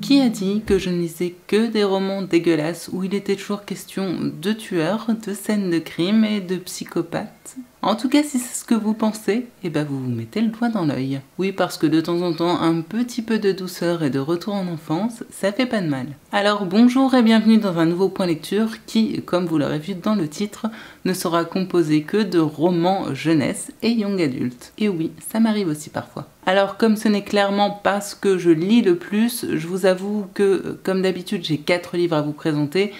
qui a dit que je ne lisais que des romans dégueulasses où il était toujours question de tueurs, de scènes de crime et de psychopathes? En tout cas, si c'est ce que vous pensez, eh ben vous vous mettez le doigt dans l'œil. Oui, parce que de temps en temps, un petit peu de douceur et de retour en enfance, ça fait pas de mal. Alors bonjour et bienvenue dans un nouveau point lecture qui, comme vous l'aurez vu dans le titre, ne sera composé que de romans jeunesse et young adulte. Et oui, ça m'arrive aussi parfois. Alors comme ce n'est clairement pas ce que je lis le plus, je vous avoue que, comme d'habitude, j'ai 4 livres à vous présenter,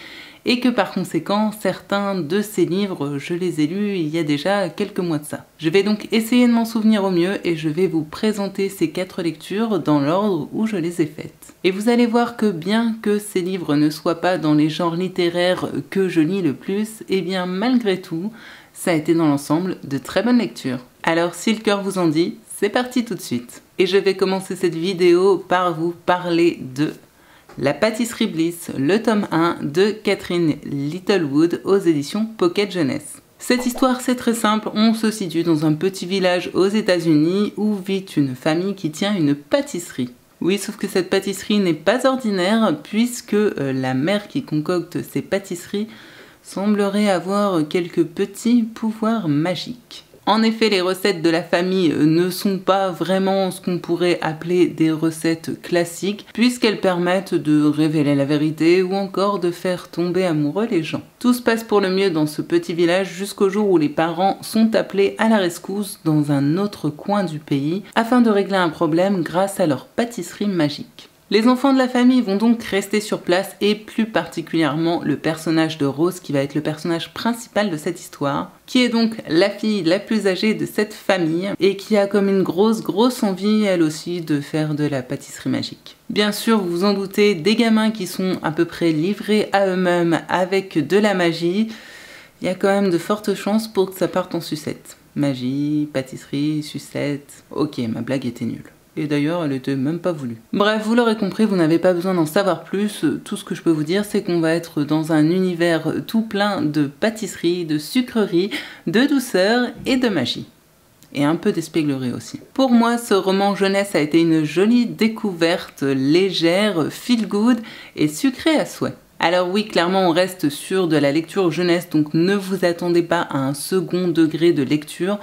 et que par conséquent, certains de ces livres, je les ai lus il y a déjà quelques mois de ça. Je vais donc essayer de m'en souvenir au mieux et je vais vous présenter ces 4 lectures dans l'ordre où je les ai faites. Et vous allez voir que bien que ces livres ne soient pas dans les genres littéraires que je lis le plus, et bien malgré tout, ça a été dans l'ensemble de très bonnes lectures. Alors si le cœur vous en dit, c'est parti tout de suite. Et je vais commencer cette vidéo par vous parler de La pâtisserie Bliss, le tome 1 de Catherine Littlewood aux éditions Pocket Jeunesse. Cette histoire, c'est très simple, on se situe dans un petit village aux États-Unis où vit une famille qui tient une pâtisserie. Oui, sauf que cette pâtisserie n'est pas ordinaire puisque la mère qui concocte ces pâtisseries semblerait avoir quelques petits pouvoirs magiques. En effet, les recettes de la famille ne sont pas vraiment ce qu'on pourrait appeler des recettes classiques, puisqu'elles permettent de révéler la vérité ou encore de faire tomber amoureux les gens. Tout se passe pour le mieux dans ce petit village jusqu'au jour où les parents sont appelés à la rescousse dans un autre coin du pays afin de régler un problème grâce à leur pâtisserie magique. Les enfants de la famille vont donc rester sur place et plus particulièrement le personnage de Rose qui va être le personnage principal de cette histoire, qui est donc la fille la plus âgée de cette famille et qui a comme une grosse envie elle aussi de faire de la pâtisserie magique. Bien sûr, vous vous en doutez, des gamins qui sont à peu près livrés à eux-mêmes avec de la magie, il y a quand même de fortes chances pour que ça parte en sucette. Magie, pâtisserie, sucette... Ok, ma blague était nulle. Et d'ailleurs, elle était même pas voulue. Bref, vous l'aurez compris, vous n'avez pas besoin d'en savoir plus. Tout ce que je peux vous dire, c'est qu'on va être dans un univers tout plein de pâtisserie, de sucreries, de douceur et de magie. Et un peu d'espièglerie aussi. Pour moi, ce roman jeunesse a été une jolie découverte, légère, feel good et sucrée à souhait. Alors oui, clairement, on reste sur de la lecture jeunesse, donc ne vous attendez pas à un second degré de lecture.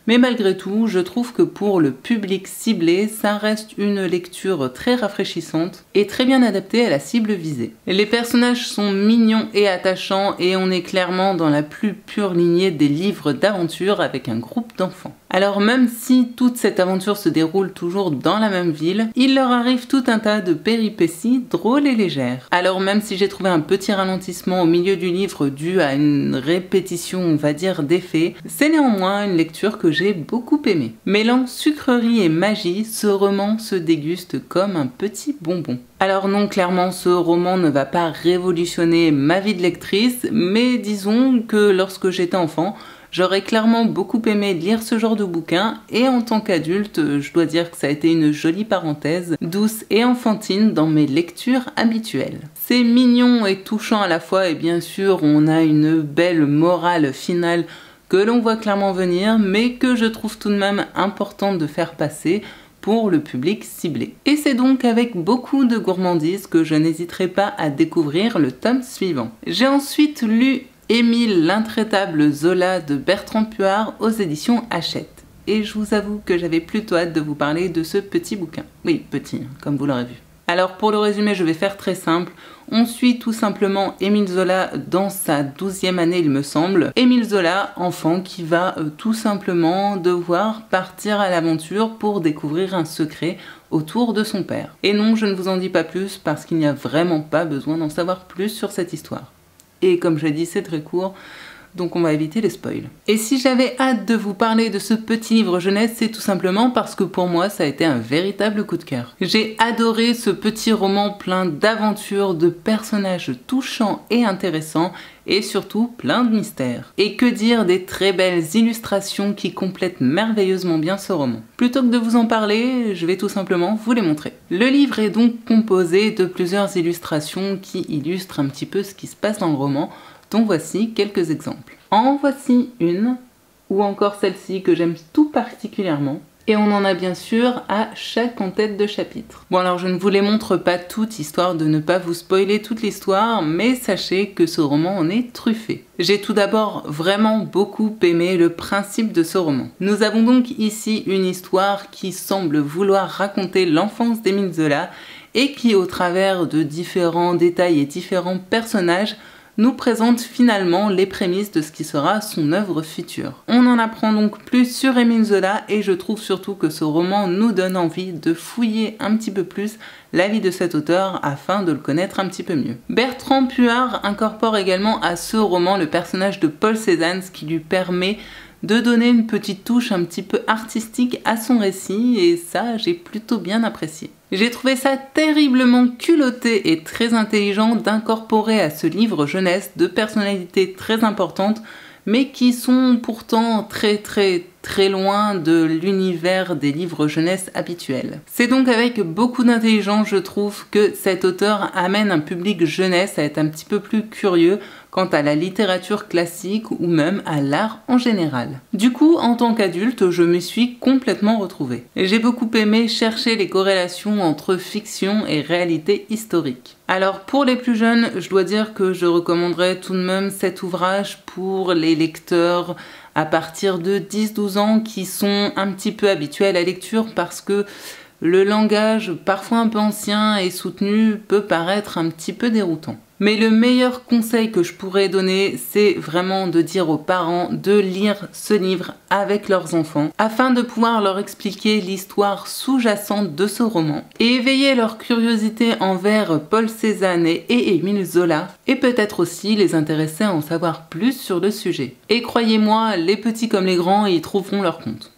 Mais malgré tout, je trouve que pour le public ciblé, ça reste une lecture très rafraîchissante et très bien adaptée à la cible visée. Les personnages sont mignons et attachants et on est clairement dans la plus pure lignée des livres d'aventure avec un groupe d'enfants. Alors même si toute cette aventure se déroule toujours dans la même ville, il leur arrive tout un tas de péripéties drôles et légères. Alors même si j'ai trouvé un petit ralentissement au milieu du livre dû à une répétition, on va dire, d'effets, c'est néanmoins une lecture que j'ai beaucoup aimée. Mêlant sucrerie et magie, ce roman se déguste comme un petit bonbon. Alors non, clairement, ce roman ne va pas révolutionner ma vie de lectrice, mais disons que lorsque j'étais enfant, j'aurais clairement beaucoup aimé lire ce genre de bouquin et en tant qu'adulte, je dois dire que ça a été une jolie parenthèse, douce et enfantine dans mes lectures habituelles. C'est mignon et touchant à la fois et bien sûr on a une belle morale finale que l'on voit clairement venir mais que je trouve tout de même importante de faire passer pour le public ciblé. Et c'est donc avec beaucoup de gourmandise que je n'hésiterai pas à découvrir le tome suivant. J'ai ensuite lu Émile l'intraitable Zola de Bertrand Puard aux éditions Hachette. Et je vous avoue que j'avais plutôt hâte de vous parler de ce petit bouquin. Oui, petit, comme vous l'aurez vu. Alors pour le résumé, je vais faire très simple. On suit tout simplement Émile Zola dans sa 12e année, il me semble. Émile Zola, enfant qui va tout simplement devoir partir à l'aventure pour découvrir un secret autour de son père. Et non, je ne vous en dis pas plus parce qu'il n'y a vraiment pas besoin d'en savoir plus sur cette histoire. Et comme je l'ai dit, c'est très court, donc on va éviter les spoils. Et si j'avais hâte de vous parler de ce petit livre jeunesse, c'est tout simplement parce que pour moi, ça a été un véritable coup de cœur. J'ai adoré ce petit roman plein d'aventures, de personnages touchants et intéressants, et surtout plein de mystères. Et que dire des très belles illustrations qui complètent merveilleusement bien ce roman. Plutôt que de vous en parler, je vais tout simplement vous les montrer. Le livre est donc composé de plusieurs illustrations qui illustrent un petit peu ce qui se passe dans le roman, dont voici quelques exemples. En voici une, ou encore celle-ci que j'aime tout particulièrement. Et on en a bien sûr à chaque en-tête de chapitre. Bon alors je ne vous les montre pas toutes, histoire de ne pas vous spoiler toute l'histoire, mais sachez que ce roman en est truffé. J'ai tout d'abord vraiment beaucoup aimé le principe de ce roman. Nous avons donc ici une histoire qui semble vouloir raconter l'enfance d'Émile Zola et qui, au travers de différents détails et différents personnages, nous présente finalement les prémices de ce qui sera son œuvre future. On en apprend donc plus sur Émile Zola et je trouve surtout que ce roman nous donne envie de fouiller un petit peu plus la vie de cet auteur afin de le connaître un petit peu mieux. Bertrand Puart incorpore également à ce roman le personnage de Paul Cézanne, ce qui lui permet de donner une petite touche un petit peu artistique à son récit et ça j'ai plutôt bien apprécié. J'ai trouvé ça terriblement culotté et très intelligent d'incorporer à ce livre jeunesse deux personnalités très importantes mais qui sont pourtant très loin de l'univers des livres jeunesse habituels. C'est donc avec beaucoup d'intelligence, je trouve, que cet auteur amène un public jeunesse à être un petit peu plus curieux quant à la littérature classique ou même à l'art en général. Du coup, en tant qu'adulte, je me suis complètement retrouvée. J'ai beaucoup aimé chercher les corrélations entre fiction et réalité historique. Alors pour les plus jeunes, je dois dire que je recommanderais tout de même cet ouvrage pour les lecteurs à partir de 10-12 ans qui sont un petit peu habitués à la lecture parce que le langage, parfois un peu ancien et soutenu, peut paraître un petit peu déroutant. Mais le meilleur conseil que je pourrais donner, c'est vraiment de dire aux parents de lire ce livre avec leurs enfants afin de pouvoir leur expliquer l'histoire sous-jacente de ce roman et éveiller leur curiosité envers Paul Cézanne et Émile Zola et peut-être aussi les intéresser à en savoir plus sur le sujet. Et croyez-moi, les petits comme les grands y trouveront leur compte.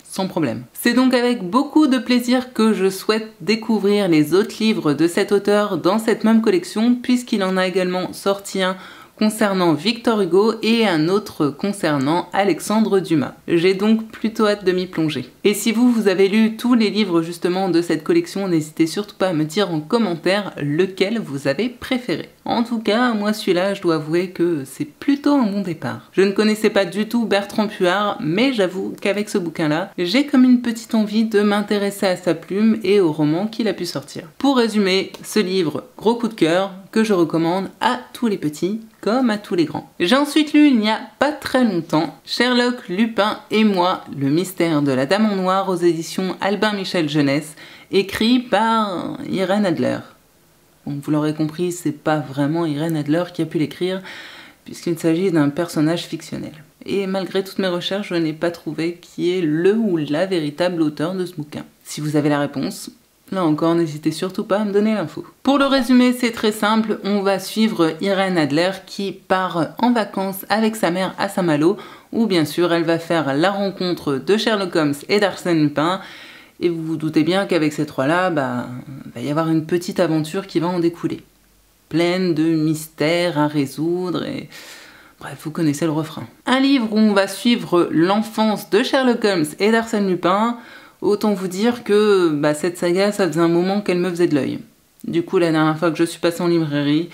Sans problème. C'est donc avec beaucoup de plaisir que je souhaite découvrir les autres livres de cet auteur dans cette même collection puisqu'il en a également sorti un concernant Victor Hugo et un autre concernant Alexandre Dumas. J'ai donc plutôt hâte de m'y plonger. Et si vous avez lu tous les livres justement de cette collection, n'hésitez surtout pas à me dire en commentaire lequel vous avez préféré. En tout cas, moi celui-là, je dois avouer que c'est plutôt un bon départ. Je ne connaissais pas du tout Bertrand Puart, mais j'avoue qu'avec ce bouquin-là, j'ai comme une petite envie de m'intéresser à sa plume et au roman qu'il a pu sortir. Pour résumer, ce livre, gros coup de cœur, que je recommande à tous les petits comme à tous les grands. J'ai ensuite lu il n'y a pas très longtemps Sherlock, Lupin et moi, le mystère de la Dame en Noir aux éditions Albin Michel Jeunesse, écrit par Irène Adler. Bon, vous l'aurez compris, c'est pas vraiment Irène Adler qui a pu l'écrire, puisqu'il s'agit d'un personnage fictionnel. Et malgré toutes mes recherches, je n'ai pas trouvé qui est le ou la véritable auteur de ce bouquin. Si vous avez la réponse, là encore, n'hésitez surtout pas à me donner l'info. Pour le résumer, c'est très simple, on va suivre Irène Adler qui part en vacances avec sa mère à Saint-Malo, où bien sûr elle va faire la rencontre de Sherlock Holmes et d'Arsène Lupin. Et vous vous doutez bien qu'avec ces trois-là, va y avoir une petite aventure qui va en découler. Pleine de mystères à résoudre et... Bref, vous connaissez le refrain. Un livre où on va suivre l'enfance de Sherlock Holmes et d'Arsène Lupin. Autant vous dire que cette saga, ça faisait un moment qu'elle me faisait de l'œil. Du coup, la dernière fois que je suis passée en librairie,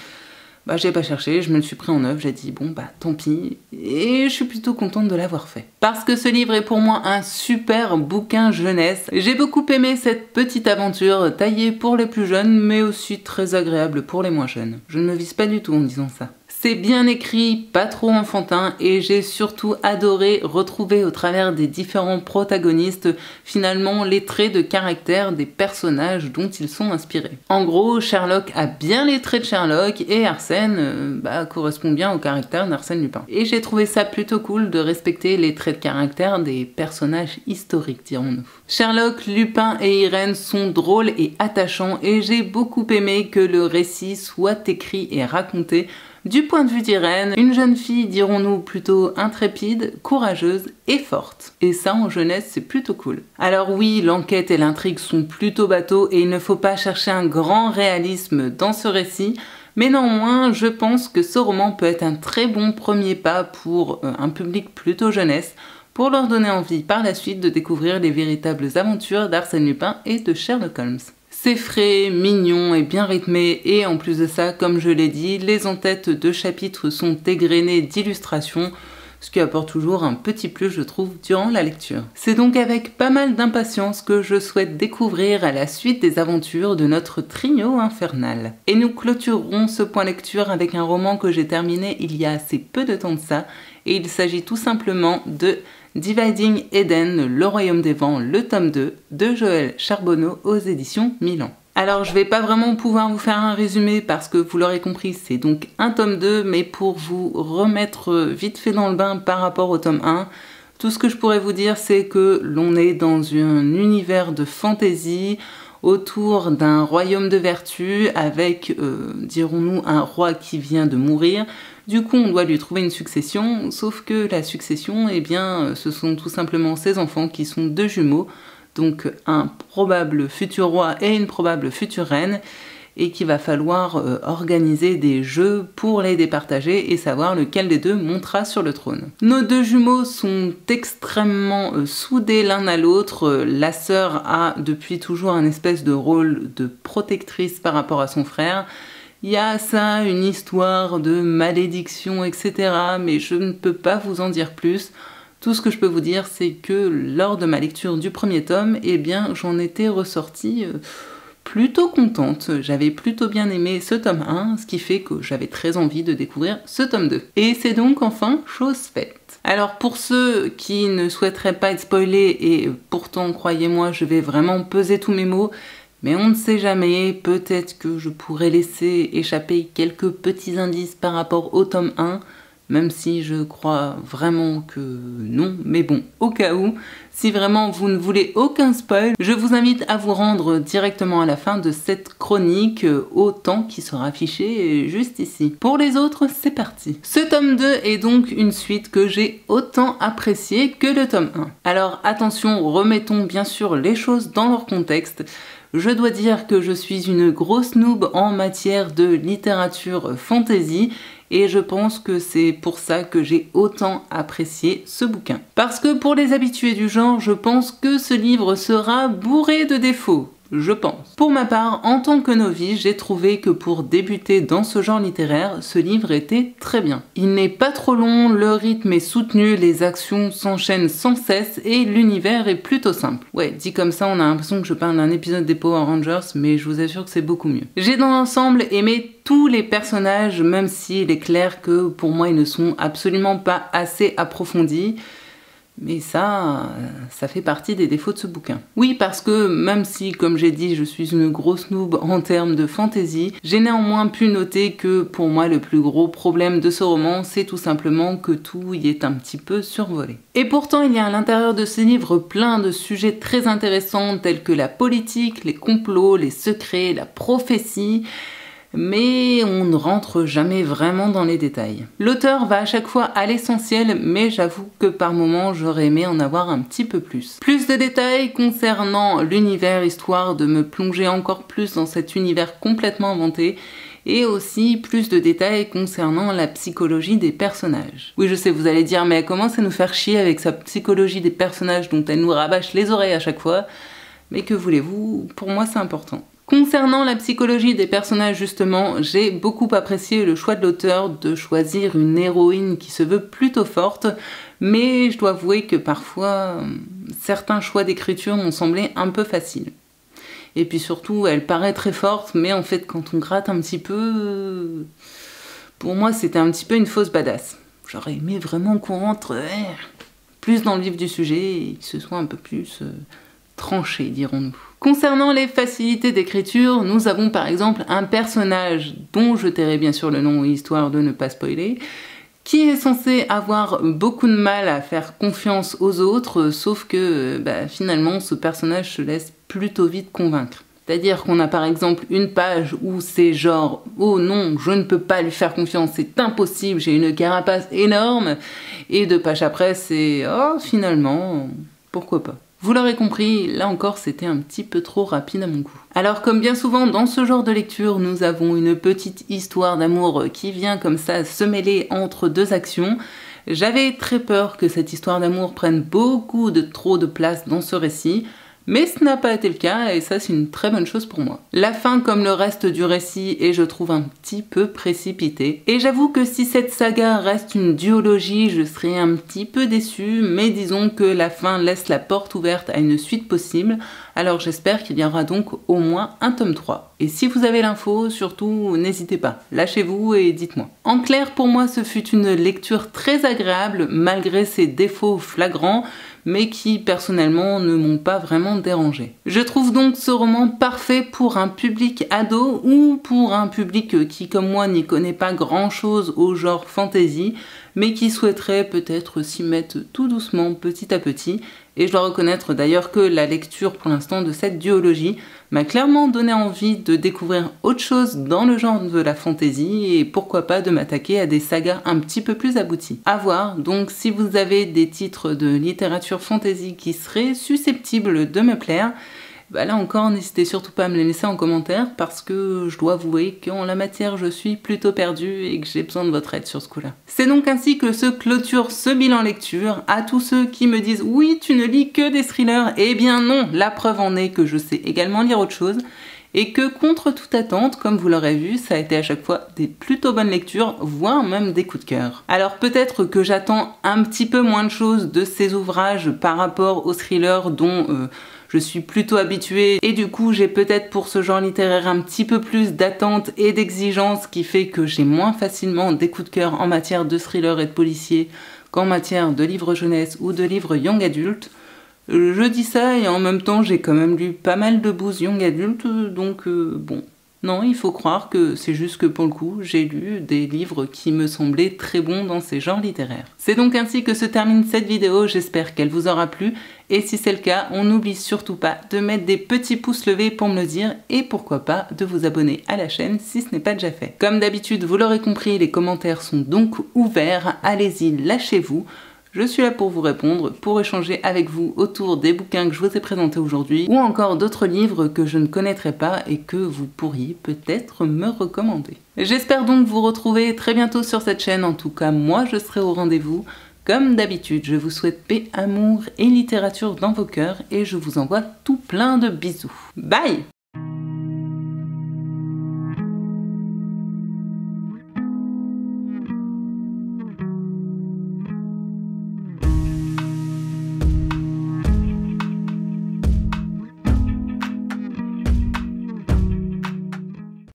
j'ai pas cherché, je me le suis pris en œuvre, j'ai dit bon tant pis, et je suis plutôt contente de l'avoir fait. Parce que ce livre est pour moi un super bouquin jeunesse. J'ai beaucoup aimé cette petite aventure taillée pour les plus jeunes, mais aussi très agréable pour les moins jeunes. Je ne me vise pas du tout en disant ça. C'est bien écrit, pas trop enfantin, et j'ai surtout adoré retrouver au travers des différents protagonistes finalement les traits de caractère des personnages dont ils sont inspirés. En gros, Sherlock a bien les traits de Sherlock et Arsène correspond bien au caractère d'Arsène Lupin. Et j'ai trouvé ça plutôt cool de respecter les traits de caractère des personnages historiques, dirons-nous. Sherlock, Lupin et Irène sont drôles et attachants et j'ai beaucoup aimé que le récit soit écrit et raconté du point de vue d'Irène, une jeune fille, dirons-nous, plutôt intrépide, courageuse et forte. Et ça, en jeunesse, c'est plutôt cool. Alors oui, l'enquête et l'intrigue sont plutôt bateaux et il ne faut pas chercher un grand réalisme dans ce récit, mais néanmoins, je pense que ce roman peut être un très bon premier pas pour un public plutôt jeunesse, pour leur donner envie par la suite de découvrir les véritables aventures d'Arsène Lupin et de Sherlock Holmes. C'est frais, mignon et bien rythmé et en plus de ça, comme je l'ai dit, les en-têtes de chapitres sont égrenées d'illustrations, ce qui apporte toujours un petit plus, je trouve, durant la lecture. C'est donc avec pas mal d'impatience que je souhaite découvrir la suite des aventures de notre trio infernal. Et nous clôturerons ce point lecture avec un roman que j'ai terminé il y a assez peu de temps de ça, et il s'agit tout simplement de Dividing Eden, le royaume des vents, le tome 2 de Joël Charbonneau aux éditions Milan. Alors je vais pas vraiment pouvoir vous faire un résumé parce que vous l'aurez compris, c'est donc un tome 2, mais pour vous remettre vite fait dans le bain par rapport au tome 1, tout ce que je pourrais vous dire, c'est que l'on est dans un univers de fantasy autour d'un royaume de vertu avec, dirons-nous, un roi qui vient de mourir. Du coup, on doit lui trouver une succession, sauf que la succession, eh bien, ce sont tout simplement ses enfants qui sont deux jumeaux, donc un probable futur roi et une probable future reine, et qu'il va falloir organiser des jeux pour les départager et savoir lequel des deux montera sur le trône. Nos deux jumeaux sont extrêmement soudés l'un à l'autre. La sœur a depuis toujours un espèce de rôle de protectrice par rapport à son frère. Il y a ça, une histoire de malédiction, etc. Mais je ne peux pas vous en dire plus. Tout ce que je peux vous dire, c'est que lors de ma lecture du premier tome, eh bien, j'en étais ressortie plutôt contente. J'avais plutôt bien aimé ce tome 1, ce qui fait que j'avais très envie de découvrir ce tome 2. Et c'est donc enfin chose faite. Alors pour ceux qui ne souhaiteraient pas être spoilés, et pourtant, croyez-moi, je vais vraiment peser tous mes mots, mais on ne sait jamais, peut-être que je pourrais laisser échapper quelques petits indices par rapport au tome 1, même si je crois vraiment que non, mais bon, au cas où, si vraiment vous ne voulez aucun spoil, je vous invite à vous rendre directement à la fin de cette chronique au temps qui sera affiché juste ici. Pour les autres, c'est parti. Ce tome 2 est donc une suite que j'ai autant appréciée que le tome 1. Alors attention, remettons bien sûr les choses dans leur contexte. Je dois dire que je suis une grosse noob en matière de littérature fantasy et je pense que c'est pour ça que j'ai autant apprécié ce bouquin. Parce que pour les habitués du genre, je pense que ce livre sera bourré de défauts. Je pense. Pour ma part, en tant que novice, j'ai trouvé que pour débuter dans ce genre littéraire, ce livre était très bien. Il n'est pas trop long, le rythme est soutenu, les actions s'enchaînent sans cesse et l'univers est plutôt simple. Ouais, dit comme ça, on a l'impression que je parle d'un épisode des Power Rangers, mais je vous assure que c'est beaucoup mieux. J'ai dans l'ensemble aimé tous les personnages, même s'il est clair que pour moi ils ne sont absolument pas assez approfondis. Mais ça fait partie des défauts de ce bouquin. Oui, parce que même si, comme j'ai dit, je suis une grosse noob en termes de fantasy, j'ai néanmoins pu noter que pour moi, le plus gros problème de ce roman, c'est tout simplement que tout y est un petit peu survolé. Et pourtant, il y a à l'intérieur de ce livre plein de sujets très intéressants tels que la politique, les complots, les secrets, la prophétie, mais on ne rentre jamais vraiment dans les détails. L'auteur va à chaque fois à l'essentiel, mais j'avoue que par moments j'aurais aimé en avoir un petit peu plus. Plus de détails concernant l'univers, histoire de me plonger encore plus dans cet univers complètement inventé, et aussi plus de détails concernant la psychologie des personnages. Oui, je sais, vous allez dire, mais elle commence à nous faire chier avec sa psychologie des personnages dont elle nous rabâche les oreilles à chaque fois, mais que voulez-vous, pour moi c'est important. Concernant la psychologie des personnages justement, j'ai beaucoup apprécié le choix de l'auteur de choisir une héroïne qui se veut plutôt forte, mais je dois avouer que parfois, certains choix d'écriture m'ont semblé un peu faciles. Et puis surtout, elle paraît très forte, mais en fait quand on gratte un petit peu, pour moi c'était un petit peu une fausse badass. J'aurais aimé vraiment qu'on rentre plus dans le vif du sujet et que ce soit un peu plus tranché, dirons-nous. Concernant les facilités d'écriture, nous avons par exemple un personnage dont je tairai bien sûr le nom histoire de ne pas spoiler, qui est censé avoir beaucoup de mal à faire confiance aux autres, sauf que finalement ce personnage se laisse plutôt vite convaincre. C'est-à-dire qu'on a par exemple une page où c'est genre « Oh non, je ne peux pas lui faire confiance, c'est impossible, j'ai une carapace énorme » et 2 pages après c'est « Oh finalement, pourquoi pas ?» Vous l'aurez compris, là encore c'était un petit peu trop rapide à mon goût. Alors comme bien souvent dans ce genre de lecture, nous avons une petite histoire d'amour qui vient comme ça se mêler entre 2 actions. J'avais très peur que cette histoire d'amour prenne beaucoup trop de place dans ce récit, Mais ce n'a pas été le cas et ça c'est une très bonne chose pour moi. La fin comme le reste du récit est je trouve un petit peu précipitée. Et j'avoue que si cette saga reste une duologie, je serais un petit peu déçue, mais disons que la fin laisse la porte ouverte à une suite possible, alors j'espère qu'il y aura donc au moins un tome 3. Et si vous avez l'info, surtout n'hésitez pas, lâchez-vous et dites-moi. En clair, pour moi ce fut une lecture très agréable malgré ses défauts flagrants, mais qui personnellement ne m'ont pas vraiment dérangé. Je trouve donc ce roman parfait pour un public ado ou pour un public qui comme moi n'y connaît pas grand chose au genre fantasy, mais qui souhaiterait peut-être s'y mettre tout doucement petit à petit. Et je dois reconnaître d'ailleurs que la lecture pour l'instant de cette duologie m'a clairement donné envie de découvrir autre chose dans le genre de la fantasy et pourquoi pas de m'attaquer à des sagas un petit peu plus abouties. À voir, donc si vous avez des titres de littérature fantasy qui seraient susceptibles de me plaire, bah là encore, n'hésitez surtout pas à me les laisser en commentaire parce que je dois avouer qu'en la matière, je suis plutôt perdue et que j'ai besoin de votre aide sur ce coup-là. C'est donc ainsi que se clôture ce bilan lecture. À tous ceux qui me disent « Oui, tu ne lis que des thrillers », eh bien non, la preuve en est que je sais également lire autre chose et que contre toute attente, comme vous l'aurez vu, ça a été à chaque fois des plutôt bonnes lectures, voire même des coups de cœur. Alors peut-être que j'attends un petit peu moins de choses de ces ouvrages par rapport aux thrillers dont je suis plutôt habituée et du coup j'ai peut-être pour ce genre littéraire un petit peu plus d'attente et d'exigence qui fait que j'ai moins facilement des coups de cœur en matière de thriller et de policier qu'en matière de livres jeunesse ou de livres young adultes. Je dis ça et en même temps j'ai quand même lu pas mal de books young adultes donc bon. Non, il faut croire que c'est juste que pour le coup, j'ai lu des livres qui me semblaient très bons dans ces genres littéraires. C'est donc ainsi que se termine cette vidéo, j'espère qu'elle vous aura plu, et si c'est le cas, on n'oublie surtout pas de mettre des petits pouces levés pour me le dire, et pourquoi pas de vous abonner à la chaîne si ce n'est pas déjà fait. Comme d'habitude, vous l'aurez compris, les commentaires sont donc ouverts, allez-y, lâchez-vous. Je suis là pour vous répondre, pour échanger avec vous autour des bouquins que je vous ai présentés aujourd'hui, ou encore d'autres livres que je ne connaîtrais pas et que vous pourriez peut-être me recommander. J'espère donc vous retrouver très bientôt sur cette chaîne, en tout cas moi je serai au rendez-vous. Comme d'habitude, je vous souhaite paix, amour et littérature dans vos cœurs et je vous envoie tout plein de bisous. Bye!